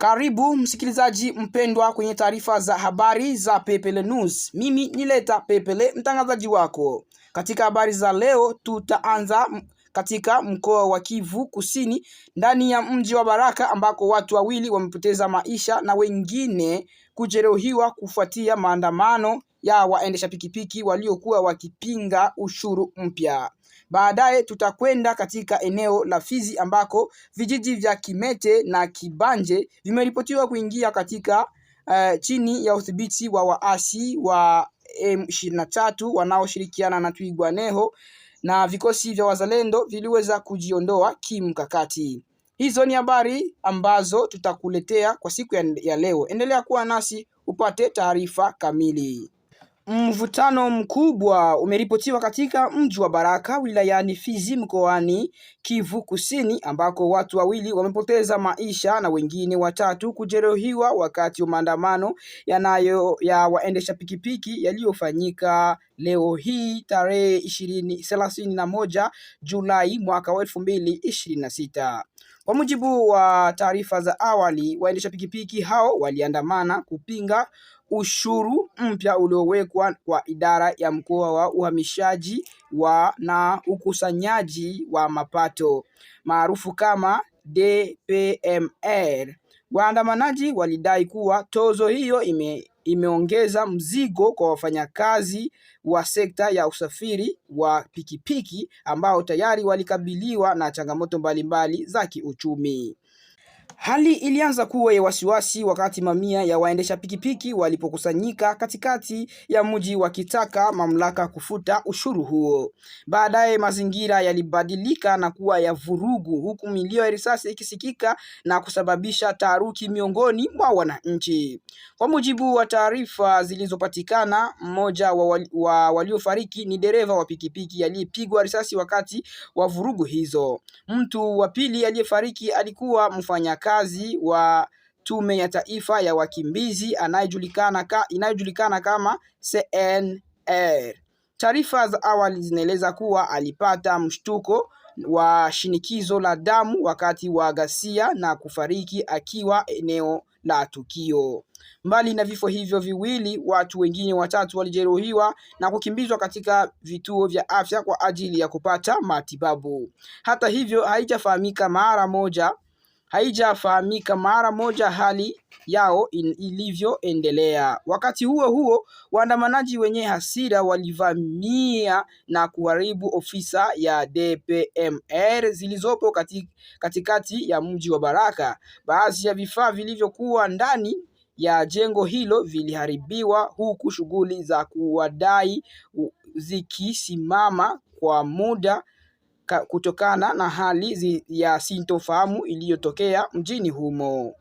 Karibu msikilizaji mpendwa kwenye taarifa za habari za Pepele News. Mimi ni Leta Pepele, mtangazaji wako. Katika habari za leo tutaanza katika mkoa wa Kivu Kusini, ndani ya mji wa Baraka ambako watu wawili wamepoteza maisha na wengine kujeruhiwa kufuatia maandamano ya waendesha pikipiki waliokuwa wakipinga ushuru mpya. Baadaye tutakwenda katika eneo la Fizi ambako vijiji vya Kimete na Kibanje vimeripotiwa kuingia katika chini ya udhibiti wa waasi wa M23 wanaoshirikiana na Twirwaneho, na vikosi vya wazalendo viliweza kujiondoa kimkakati. Hizo ni habari ambazo tutakuletea kwa siku ya leo. Endelea kuwa nasi upate taarifa kamili. Mvutano mkubwa umeripotiwa katika mji wa Baraka wilayani Fizi mkoani Kivu Kusini ambako watu wawili wamepoteza maisha na wengine watatu kujeruhiwa wakati wa maandamano ya waendesha pikipiki yaliyofanyika leo hii tarehe 31 Julai mwaka wa 2026. Kwa mujibu wa taarifa za awali, waendesha pikipiki hao waliandamana kupinga ushuru mpya uliowekwa kwa idara ya mkoa wa uhamishaji na ukusanyaji wa mapato maarufu kama DPMR. Waandamanaji walidai kuwa tozo hiyo imeongeza mzigo kwa wafanyakazi wa sekta ya usafiri wa pikipiki ambao tayari walikabiliwa na changamoto mbalimbali za kiuchumi. Hali ilianza kuwa ya wasiwasi wakati mamia ya waendesha pikipiki walipokusanyika katikati ya mji wakitaka mamlaka kufuta ushuru huo. Baadaye mazingira yalibadilika na kuwa ya vurugu, huku milio ya risasi ikisikika na kusababisha taharuki miongoni mwa wananchi. Kwa mujibu wa taarifa zilizopatikana, mmoja wa waliofariki ni dereva wa pikipiki aliyepigwa risasi wakati wa vurugu hizo. Mtu wa pili aliyefariki alikuwa mfanyakazi wa Tume ya Taifa ya Wakimbizi inayojulikana kama CNR. Taarifa za awali zinaeleza kuwa alipata mshtuko wa shinikizo la damu wakati wa ghasia na kufariki akiwa eneo la tukio. Mbali na vifo hivyo viwili, watu wengine watatu walijeruhiwa na kukimbizwa katika vituo vya afya kwa ajili ya kupata matibabu. Hata hivyo, haijafahamika mara moja hali yao ilivyoendelea. Wakati huo huo, waandamanaji wenye hasira walivamia na kuharibu ofisa ya DPMR zilizopo katikati ya mji wa Baraka. Baadhi ya vifaa vilivyokuwa ndani ya jengo hilo viliharibiwa, huku shughuli za kuwadai zikisimama kwa muda kutokana na hali ya sintofahamu iliyotokea mjini humo.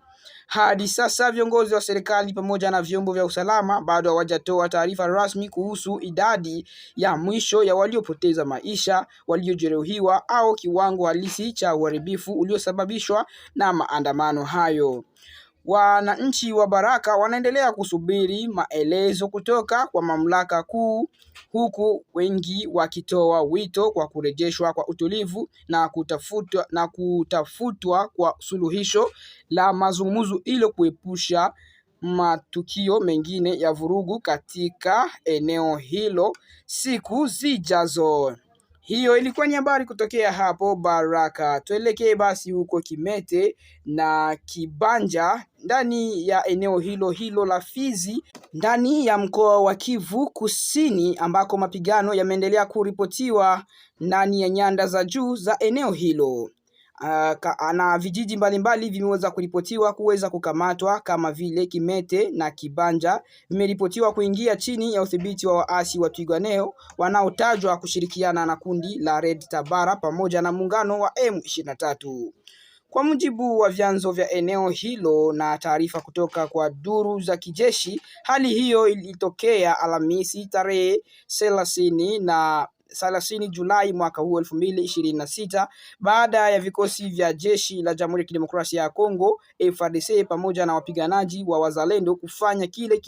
Hadi sasa viongozi wa serikali pamoja na vyombo vya usalama bado hawajatoa taarifa rasmi kuhusu idadi ya mwisho ya waliopoteza maisha, waliojeruhiwa au kiwango halisi cha uharibifu uliosababishwa na maandamano hayo. Wananchi wa Baraka wanaendelea kusubiri maelezo kutoka kwa mamlaka kuu, huku wengi wakitoa wito kwa kurejeshwa kwa utulivu na kutafutwa kwa suluhisho la mazungumzo ili kuepusha matukio mengine ya vurugu katika eneo hilo siku zijazo. Hiyo ilikuwa ni habari kutokea hapo Baraka. Tuelekee basi huko Kimete na Kibanja ndani ya eneo hilo la Fizi ndani ya mkoa wa Kivu Kusini ambako mapigano yameendelea kuripotiwa ndani ya nyanda za juu za eneo hilo. Na vijiji mbalimbali vimeweza kuripotiwa kuweza kukamatwa kama vile Kimete na Kibanja vimeripotiwa kuingia chini ya udhibiti wa waasi wa Twirwaneho wanaotajwa kushirikiana na kundi la Red Tabara pamoja na muungano wa M23. Kwa mujibu wa vyanzo vya eneo hilo na taarifa kutoka kwa duru za kijeshi, hali hiyo ilitokea Alhamisi tarehe 30 Julai mwaka huu 2026 baada ya vikosi vya jeshi la Jamhuri ya Kidemokrasia ya Kongo FARDC pamoja na wapiganaji wa wazalendo kufanya kile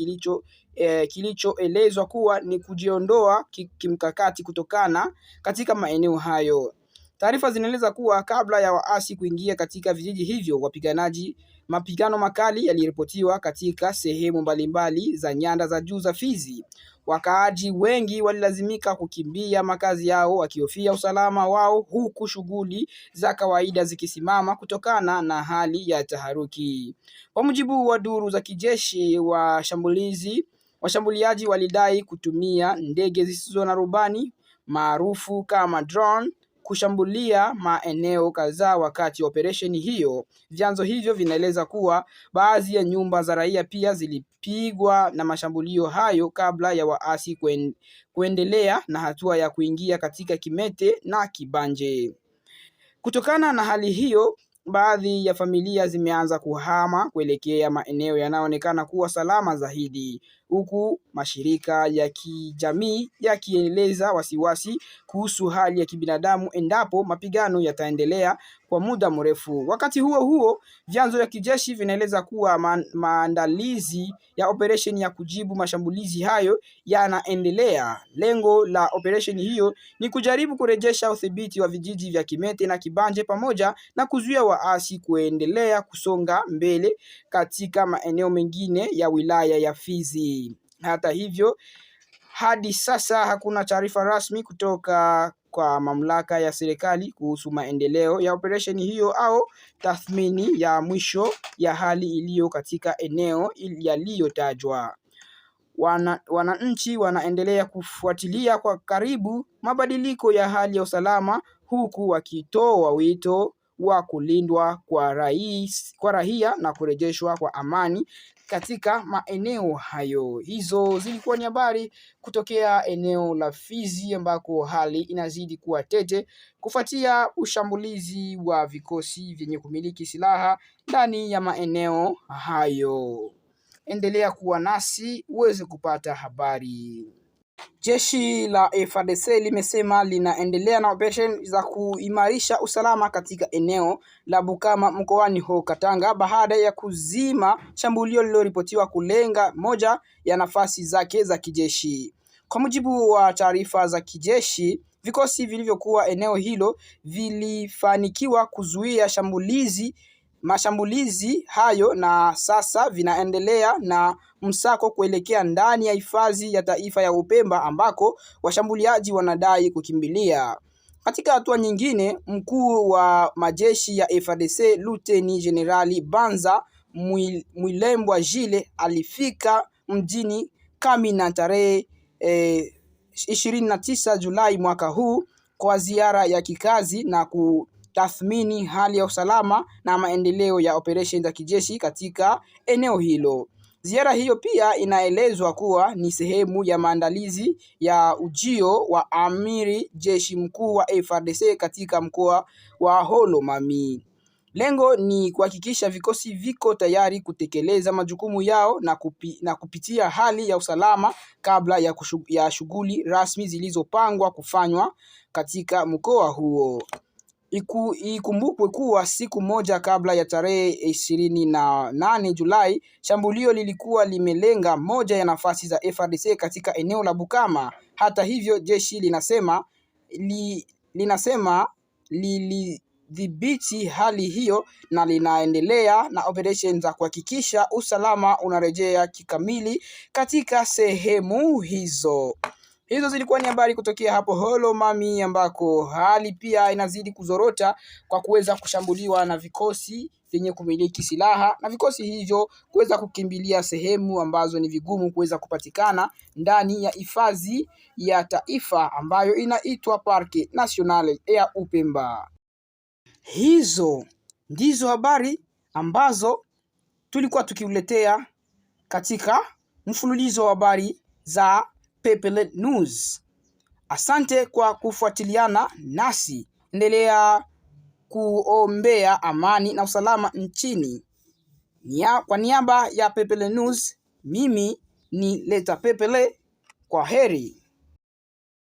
kilichoelezwa kuwa ni kujiondoa kimkakati kutokana katika maeneo hayo. Taarifa zinaeleza kuwa kabla ya waasi kuingia katika vijiji hivyo, wapiganaji Mapigano makali yaliripotiwa katika sehemu mbalimbali za nyanda za juu za Fizi. Wakaaji wengi walilazimika kukimbia makazi yao wakihofia usalama wao, huku shughuli za kawaida zikisimama kutokana na hali ya taharuki. Kwa mujibu wa duru za kijeshi, washambuliaji walidai kutumia ndege zisizo na rubani maarufu kama drone kushambulia maeneo kadhaa wakati wa operesheni hiyo. Vyanzo hivyo vinaeleza kuwa baadhi ya nyumba za raia pia zilipigwa na mashambulio hayo kabla ya waasi kuendelea na hatua ya kuingia katika Kimete na Kibanje. Kutokana na hali hiyo, baadhi ya familia zimeanza kuhama kuelekea maeneo yanayoonekana kuwa salama zaidi, huku mashirika ya kijamii yakieleza wasiwasi kuhusu hali ya kibinadamu endapo mapigano yataendelea kwa muda mrefu. Wakati huo huo, vyanzo vya kijeshi vinaeleza kuwa maandalizi ya operesheni ya kujibu mashambulizi hayo yanaendelea. Lengo la operesheni hiyo ni kujaribu kurejesha udhibiti wa vijiji vya Kimete na Kibanje pamoja na kuzuia waasi kuendelea kusonga mbele katika maeneo mengine ya wilaya ya Fizi. Hata hivyo, hadi sasa hakuna taarifa rasmi kutoka kwa mamlaka ya serikali kuhusu maendeleo ya operesheni hiyo au tathmini ya mwisho ya hali iliyo katika eneo yaliyotajwa. Wananchi wanaendelea kufuatilia kwa karibu mabadiliko ya hali ya usalama, huku wakitoa wito wa kulindwa kwa raia na kurejeshwa kwa amani katika maeneo hayo. Hizo zilikuwa ni habari kutokea eneo la Fizi ambako hali inazidi kuwa tete kufuatia ushambulizi wa vikosi vyenye kumiliki silaha ndani ya maeneo hayo. Endelea kuwa nasi uweze kupata habari. Jeshi la FARDC limesema linaendelea na operation za kuimarisha usalama katika eneo la Bukama mkoani Katanga baada ya kuzima shambulio lililoripotiwa kulenga moja ya nafasi zake za kijeshi. Kwa mujibu wa taarifa za kijeshi, vikosi vilivyokuwa eneo hilo vilifanikiwa kuzuia mashambulizi hayo na sasa vinaendelea na msako kuelekea ndani ya hifadhi ya taifa ya Upemba ambako washambuliaji wanadai kukimbilia. Katika hatua nyingine, mkuu wa majeshi ya FARDC Luteni Generali Banza Mwilembwa Jile alifika mjini Kamina tarehe 29 Julai mwaka huu kwa ziara ya kikazi na kutathmini hali ya usalama na maendeleo ya operation za kijeshi katika eneo hilo. Ziara hiyo pia inaelezwa kuwa ni sehemu ya maandalizi ya ujio wa amiri jeshi mkuu wa FARDC katika mkoa wa Holomami. Lengo ni kuhakikisha vikosi viko tayari kutekeleza majukumu yao na kupitia hali ya usalama kabla ya shughuli rasmi zilizopangwa kufanywa katika mkoa huo. Ikumbukwe kuwa siku moja kabla ya tarehe 28 Julai, shambulio lilikuwa limelenga moja ya nafasi za FARDC katika eneo la Bukama. Hata hivyo, jeshi linasema lilidhibiti hali hiyo na linaendelea na operation za kuhakikisha usalama unarejea kikamili katika sehemu hizo. Hizo zilikuwa ni habari kutokea hapo Holomami ambako hali pia inazidi kuzorota kwa kuweza kushambuliwa na vikosi vyenye kumiliki silaha na vikosi hivyo kuweza kukimbilia sehemu ambazo ni vigumu kuweza kupatikana ndani ya hifadhi ya taifa ambayo inaitwa Parke Nationale ya Upemba. Hizo ndizo habari ambazo tulikuwa tukiuletea katika mfululizo wa habari za Pepele News. Asante kwa kufuatiliana nasi. Endelea kuombea amani na usalama nchini. Kwa niaba ya Pepele News, mimi ni Leta Pepele. Kwa heri.